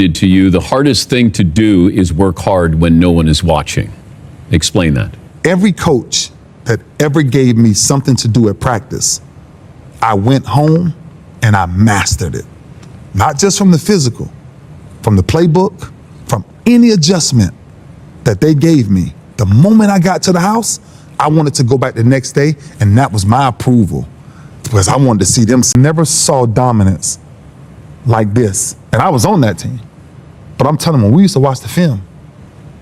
To you, the hardest thing to do is work hard when no one is watching. Explain that. Every coach that ever gave me something to do at practice, I went home and I mastered it. Not just from the physical, from the playbook, from any adjustment that they gave me. The moment I got to the house, I wanted to go back the next day, and that was my approval, because I wanted to see them. Never saw dominance like this, and I was on that team. But I'm telling them, when we used to watch the film,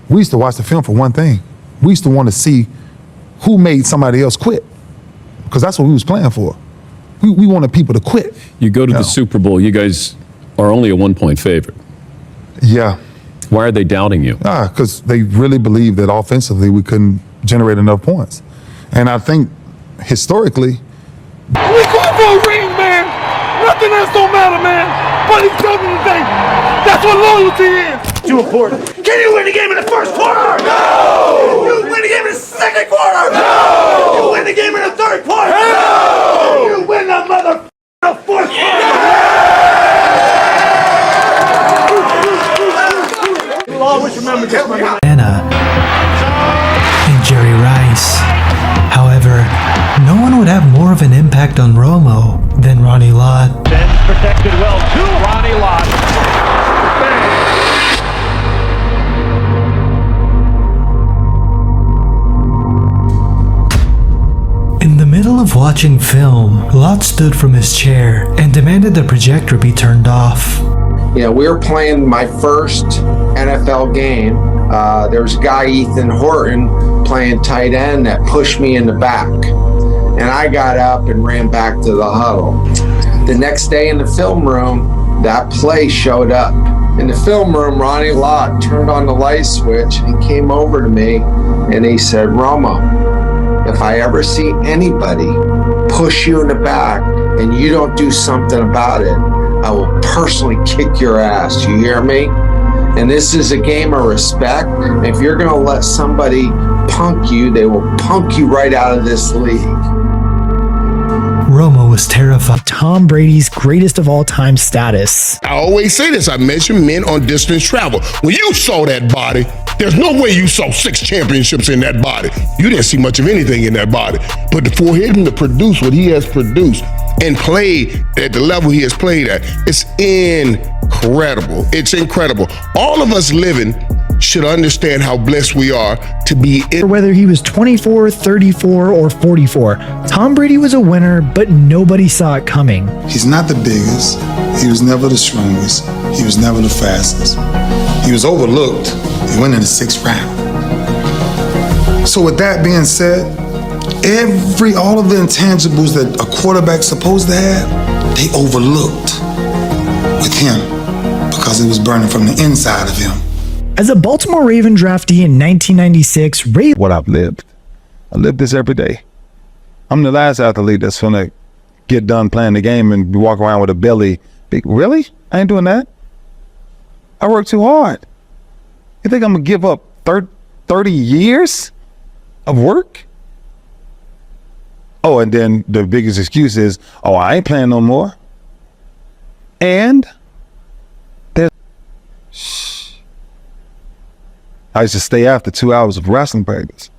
we used to watch the film for one thing. We used to want to see who made somebody else quit, because that's what we was playing for. We wanted people to quit. You go to the Super Bowl, you guys are only a 1-point favorite. Yeah. Why are they doubting you? Because they really believe that offensively we couldn't generate enough points. And I think historically, we going for a ring, man. Nothing else don't matter, man. But he's coming today. That's what loyalty is. Too important. Can you win the game in the first quarter? No. Can you win the game in the second quarter? No. Can you win the game in the third quarter? No. Can you win the fourth quarter? You'll always remember this, my guy. Anna and Jerry Rice. However, no one would have more of an impact on Romo than Ronnie Lott. Then protected well to Ronnie Lott. In the middle of watching film, Lott stood from his chair and demanded the projector be turned off. You know, we were playing my first NFL game. There was a guy, Ethan Horton, playing tight end that pushed me in the back. And I got up and ran back to the huddle. The next day in the film room, that play showed up. In the film room, Ronnie Lott turned on the light switch and came over to me and he said, "Romo, if I ever see anybody push you in the back and you don't do something about it, I will personally kick your ass. You hear me? And this is a game of respect. If you're going to let somebody punk you, they will punk you right out of this league." Romo was terrified. Tom Brady's greatest of all time status. I always say this, I measure men on distance travel. When you saw that body, there's no way you saw 6 championships in that body. You didn't see much of anything in that body. But for him to produce what he has produced and play at the level he has played at, it's incredible. It's incredible. All of us living should understand how blessed we are to be in. Whether he was 24, 34, or 44, Tom Brady was a winner, but nobody saw it coming. he's not the biggest. He was never the strongest. He was never the fastest. He was overlooked. He went in the 6th round. So with that being said, all of the intangibles that a quarterback's supposed to have, they overlooked with him because it was burning from the inside of him. As a Baltimore Raven draftee in 1996, what I've lived. I live this every day. I'm the last athlete that's gonna get done playing the game and walk around with a belly. Really? I ain't doing that. I work too hard. You think I'm gonna give up 30 years of work? Oh, and then the biggest excuse is, oh, I ain't playing no more. And I used to stay after 2 hours of wrestling practice.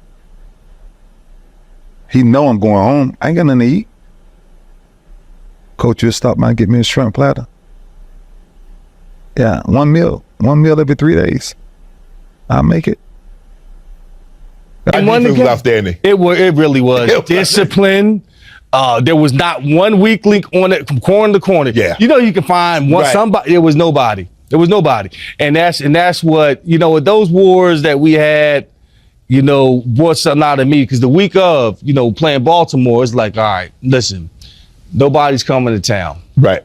He know I'm going home. I ain't got nothing to eat. Coach, you'll stop by and get me a shrimp platter. Yeah, one meal every 3 days. I'll make it. And one was outstanding. It really was. Discipline. There was not one weak link on it from corner to corner. Yeah. You know, you can find one somebody. There was nobody. There was nobody. And that's what, you know, with those wars that we had, you know, brought something out of me. Because the week of, you know, playing Baltimore, it's like, all right, listen, nobody's coming to town. Right.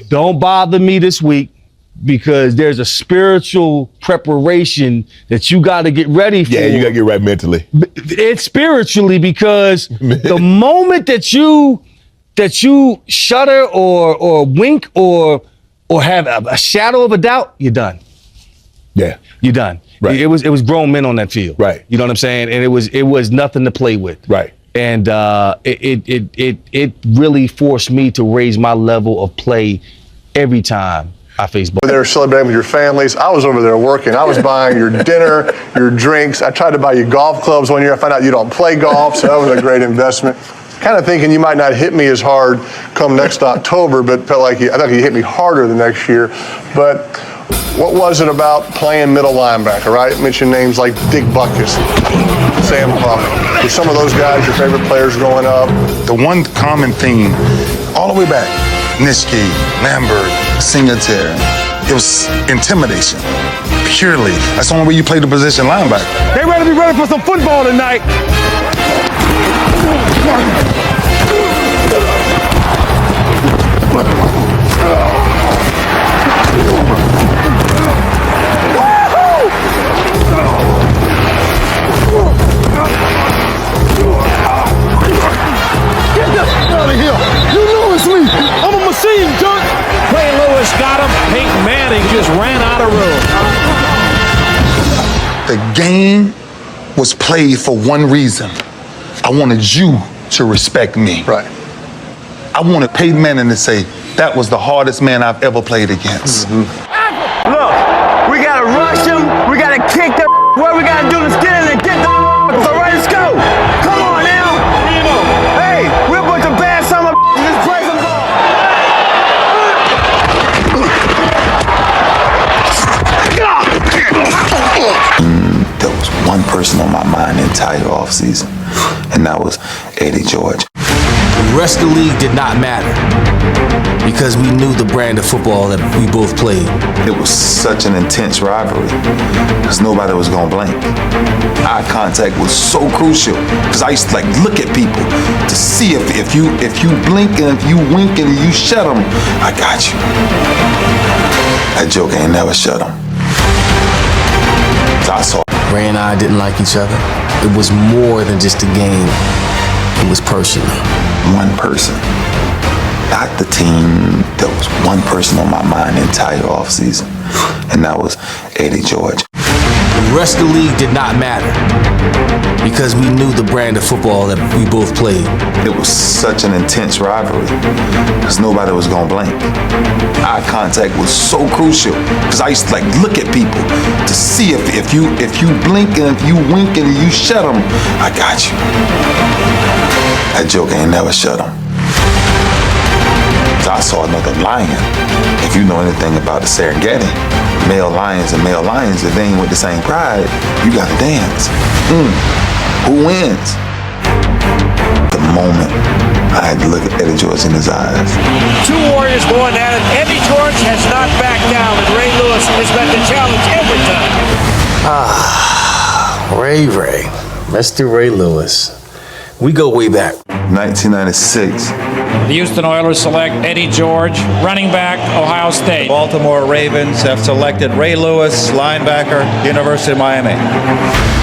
Don't bother me this week, because there's a spiritual preparation that you got to get ready for. Yeah, you got to get right mentally. It's spiritually, because the moment that you shudder or wink or have a shadow of a doubt, you're done. Yeah, you're done. Right. It was grown men on that field. Right. You know what I'm saying? And it was nothing to play with. Right. And it really forced me to raise my level of play every time. I faced both. They were celebrating with your families. I was over there working. I was buying your dinner, your drinks. I tried to buy you golf clubs one year. I found out you don't play golf, so that was a great investment. Kind of thinking you might not hit me as hard come next October, but felt like I thought you hit me harder the next year. But what was it about playing middle linebacker, right? Mention names like Dick Butkus, Sam Huff. Were some of those guys your favorite players growing up? The one common theme, all the way back, Nitschke, Lambert, Singletary, it was intimidation, purely. That's the only way you play the position linebacker. They ready to be ready for some football tonight. I'm a machine, Dirk. Ray Lewis got him. Peyton Manning just ran out of room. The game was played for one reason. I wanted you to respect me. Right. I wanted Peyton Manning to say, that was the hardest man I've ever played against. Look, we gotta rush him. We gotta kick the. What we gotta do is get in and get the. So right, let's go. Come on now. Hey, we're a bunch of bad summer. Let's play some ball. There was one person on my mind the entire offseason, and that was Eddie George. The rest of the league did not matter because we knew the brand of football that we both played. It was such an intense rivalry because nobody was gonna blink. Eye contact was so crucial because I used to look at people to see if you blink and if you wink and you shut them, I got you. That joke ain't never shut them. So I saw. Ray and I didn't like each other. It was more than just a game. It was personal. One person. Not the team. There was one person on my mind the entire offseason, and that was Eddie George. The rest of the league did not matter because we knew the brand of football that we both played. It was such an intense rivalry because nobody was gonna blink. Eye contact was so crucial because I used to look at people to see if you blink and if you wink and you shut them, I got you. That joke ain't never shut them. So I saw another lion. If you know anything about the Serengeti, male lions and male lions, if they ain't with the same pride, you gotta dance. Who wins? The moment I had to look at Eddie George in his eyes. Two Warriors going at it. Eddie George has not backed down, and Ray Lewis has met the challenge every time. Ray. Mr. Ray Lewis. We go way back. 1996. The Houston Oilers select Eddie George, running back, Ohio State. Baltimore Ravens have selected Ray Lewis, linebacker, University of Miami.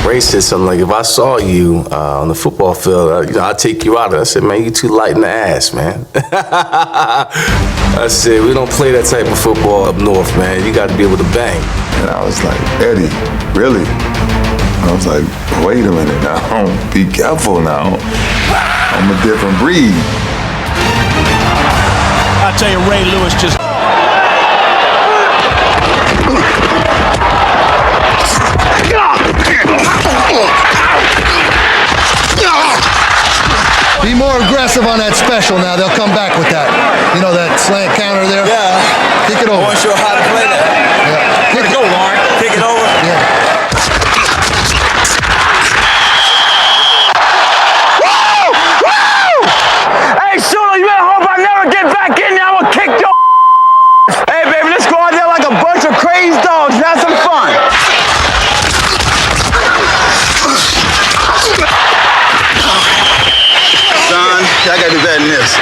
Ray said something like, if I saw you on the football field, I'd take you out of it. I said, man, you too light in the ass, man. I said, we don't play that type of football up north, man. You got to be able to bang. And I was like, Eddie, really? I was like, wait a minute now, be careful now. I'm a different breed. I tell you, Ray Lewis just... Be more aggressive on that special now. They'll come back with that. You know that slant counter there? Yeah. Kick it over. I wasn't sure how to play that. Yeah. Kick it go, Lauren. Kick it over. Yeah. Hey, Shula, you better hope I never get back in there. I'm gonna kick your. Hey, baby, let's go out there like a bunch of crazy dogs. Have some fun. Son, I gotta do better than this.